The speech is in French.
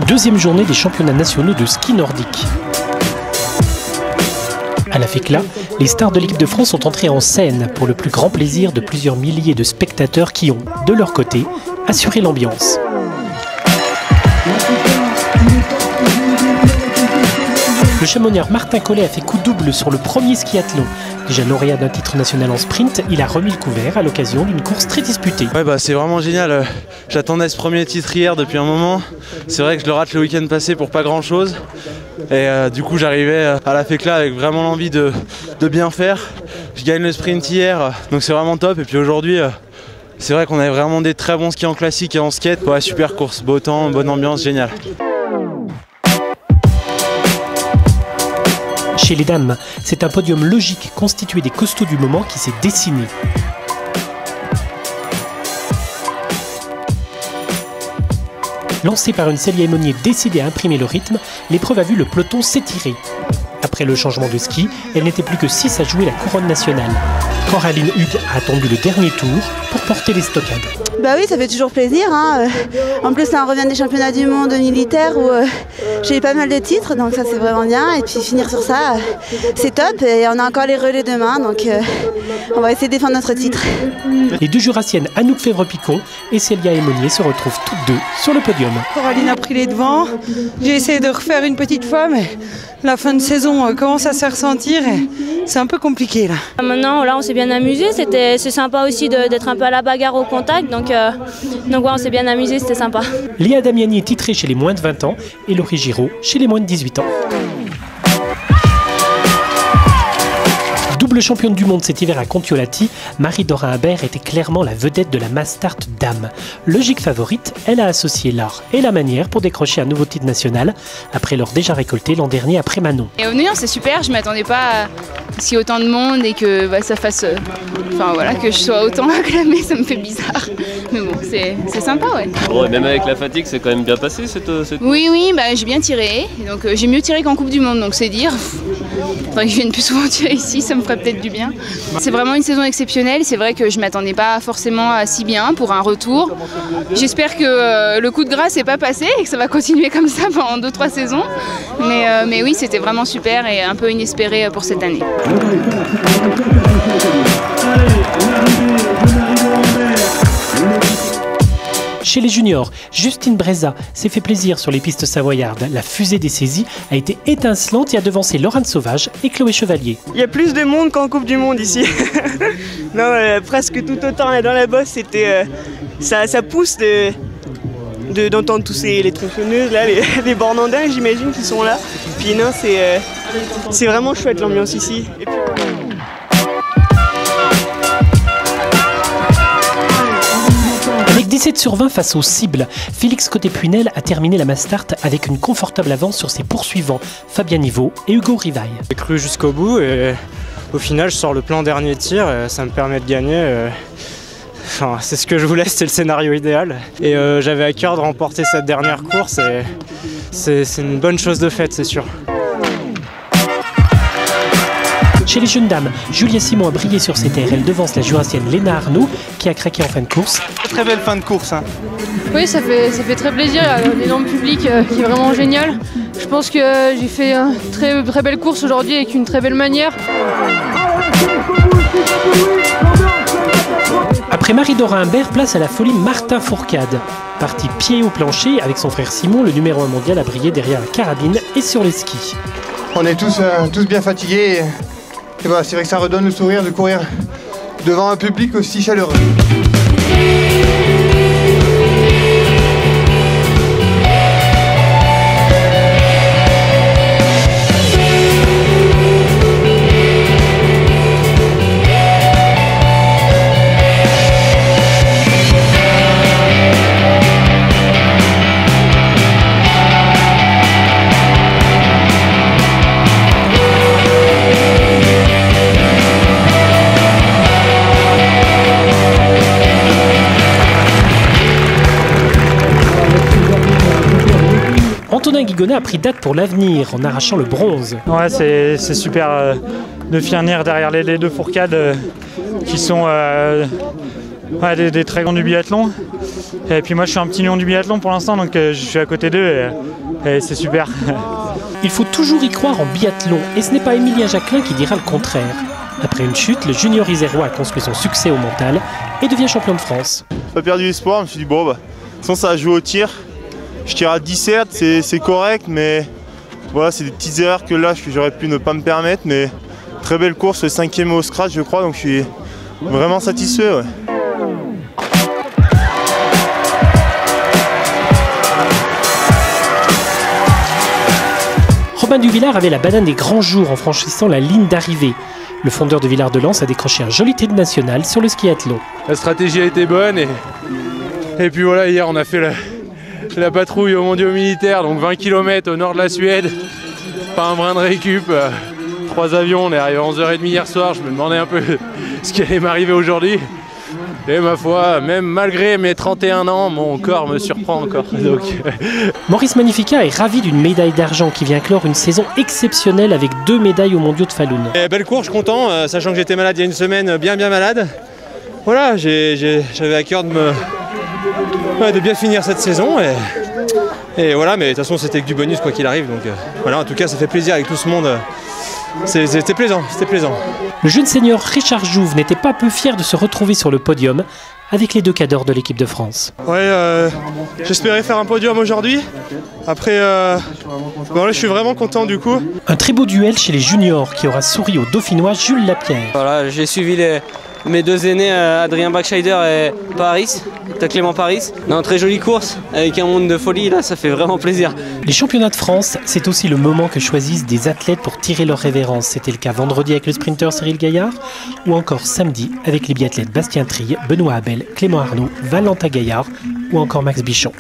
Deuxième journée des championnats nationaux de ski nordique. À la FECLA, les stars de l'équipe de France sont entrées en scène pour le plus grand plaisir de plusieurs milliers de spectateurs qui ont, de leur côté, assuré l'ambiance. Le chamoniard Martin Collet a fait coup double sur le premier skiathlon. Déjà lauréat d'un titre national en sprint, il a remis le couvert à l'occasion d'une course très disputée. Ouais, c'est vraiment génial. J'attendais ce premier titre hier depuis un moment. C'est vrai que je le rate le week-end passé pour pas grand chose. Et du coup j'arrivais à la FECLA avec vraiment l'envie de bien faire. Je gagne le sprint hier, donc c'est vraiment top. Et puis aujourd'hui, c'est vrai qu'on avait vraiment des très bons skis en classique et en skate. Ouais, super course, beau temps, bonne ambiance, génial. Chez les dames, c'est un podium logique constitué des costauds du moment qui s'est dessiné. Lancée par une Célia Aymonier décidée à imprimer le rythme, l'épreuve a vu le peloton s'étirer. Après le changement de ski, elle n'était plus que 6 à jouer la couronne nationale. Coraline Hugues a attendu le dernier tour pour porter les stockades. Bah oui, ça fait toujours plaisir. En plus, là, on revient des championnats du monde militaire où j'ai eu pas mal de titres, donc ça c'est vraiment bien. Et puis finir sur ça, c'est top. Et on a encore les relais demain, donc on va essayer de défendre notre titre. Les deux jurassiennes Anouk Fèvre-Picon et Célia Aymonier se retrouvent toutes deux sur le podium. Coraline a pris les devants. J'ai essayé de refaire une petite fois, mais la fin de saison commence à se ressentir et c'est un peu compliqué là. Maintenant, là, on s'est bien amusé. C'est sympa aussi d'être un peu à la bagarre au contact. Donc ouais, on s'est bien amusé, c'était sympa. Léa Damiani est titrée chez les moins de 20 ans et Laurie Giraud chez les moins de 18 ans. Double championne du monde cet hiver à Kontiolahti, Marie-Dora Imbert était clairement la vedette de la Mass Start Dame. Logique favorite, elle a associé l'art et la manière pour décrocher un nouveau titre national après l'or déjà récolté l'an dernier après Manon. Et non, c'est super, je ne m'attendais pas à ce qu'il y ait autant de monde et que ça fasse. Enfin voilà, que je sois autant acclamée, ça me fait bizarre. Mais bon, c'est sympa, ouais. Bon, et même avec la fatigue, c'est quand même bien passé cette... Oui, j'ai bien tiré. Et donc j'ai mieux tiré qu'en Coupe du Monde, donc c'est dire. Faudrait que je vienne plus souvent tirer ici, ça me ferait peut-être du bien. C'est vraiment une saison exceptionnelle, c'est vrai que je ne m'attendais pas forcément à si bien pour un retour. J'espère que le coup de grâce n'est pas passé et que ça va continuer comme ça pendant 2-3 saisons. Mais oui, c'était vraiment super et un peu inespéré pour cette année. Chez les juniors, Justine Breza s'est fait plaisir sur les pistes savoyardes. La fusée des saisies a été étincelante et a devancé Laurent Sauvage et Chloé Chevalier. Il y a plus de monde qu'en Coupe du Monde ici. Non, presque tout autant là dans la bosse, c'était ça pousse d'entendre tous les tronçonneuses, là, les bornandins j'imagine qui sont là. Puis non, c'est vraiment chouette l'ambiance ici. Et puis... Avec 17 sur 20 face aux cibles, Félix Côté-Puinel a terminé la Mass Start avec une confortable avance sur ses poursuivants, Fabien Niveau et Hugo Rivaille. J'ai cru jusqu'au bout et au final je sors le plan dernier tir, ça me permet de gagner. Enfin, c'est ce que je voulais, c'était le scénario idéal. Et j'avais à cœur de remporter cette dernière course et c'est une bonne chose de faite, c'est sûr. Chez les jeunes dames, Julia Simon a brillé sur ses terres. Elle devance la jurassienne Léna Arnaud qui a craqué en fin de course. Très belle fin de course. Hein. Oui, ça fait très plaisir. Il y a un énorme public qui est vraiment génial. Je pense que j'ai fait une très belle course aujourd'hui avec une très belle manière. Après Marie-Dora Imbert, place à la folie Martin Fourcade. Parti pied au plancher avec son frère Simon, le numéro 1 mondial a brillé derrière la carabine et sur les skis. On est tous bien fatigués. Et voilà, c'est vrai que ça redonne le sourire de courir devant un public aussi chaleureux. Antonin Guigonnet a pris date pour l'avenir en arrachant le bronze. Ouais, c'est super de finir derrière les deux Fourcades qui sont Ouais, des très grands du biathlon. Et puis moi je suis un petit lion du biathlon pour l'instant, donc je suis à côté d'eux et c'est super. Il faut toujours y croire en biathlon et ce n'est pas Émilien Jacquelin qui dira le contraire. Après une chute, le junior isérois a construit son succès au mental et devient champion de France. Pas perdu l'espoir, je me suis dit bon bah, de toute façon ça a joué au tir. Je tire à 17, c'est correct, mais voilà, c'est des petites erreurs que là j'aurais pu ne pas me permettre, mais très belle course, 5e au scratch je crois, donc je suis vraiment satisfait. Ouais. Robin Duvillard avait la banane des grands jours en franchissant la ligne d'arrivée. Le fondeur de Villard-de-Lans a décroché un joli titre national sur le skiathlon. La stratégie a été bonne et puis voilà, hier on a fait la patrouille aux mondiaux militaires, donc 20 km au nord de la Suède, pas un brin de récup, 3 avions, on est arrivé à 11h30 hier soir, je me demandais un peu ce qui allait m'arriver aujourd'hui. Et ma foi, même malgré mes 31 ans, mon corps me surprend encore. Donc... Maurice Magnifica est ravi d'une médaille d'argent qui vient clore une saison exceptionnelle avec 2 médailles aux mondiaux de Falun. Belle course, je suis content, sachant que j'étais malade il y a une semaine, bien malade. Voilà, j'avais à cœur de bien finir cette saison. Et voilà, mais de toute façon c'était que du bonus quoi qu'il arrive. Donc voilà, en tout cas ça fait plaisir avec tout ce monde. C'était plaisant, c'était plaisant. Le jeune senior Richard Jouve n'était pas peu fier de se retrouver sur le podium avec les 2 cadors de l'équipe de France. Ouais, j'espérais faire un podium aujourd'hui. Après, bon, là, je suis vraiment content du coup. Un très beau duel chez les juniors qui aura souri au Dauphinois Jules Lapierre. Voilà, j'ai suivi mes 2 aînés, Adrien Bachscheider et Clément Paris. Non, très jolie course avec un monde de folie, là ça fait vraiment plaisir. Les championnats de France, c'est aussi le moment que choisissent des athlètes pour tirer leur révérence. C'était le cas vendredi avec le sprinter Cyril Gaillard ou encore samedi avec les biathlètes Bastien Trille, Benoît Abel, Clément Arnaud, Valentin Gaillard ou encore Max Bichon.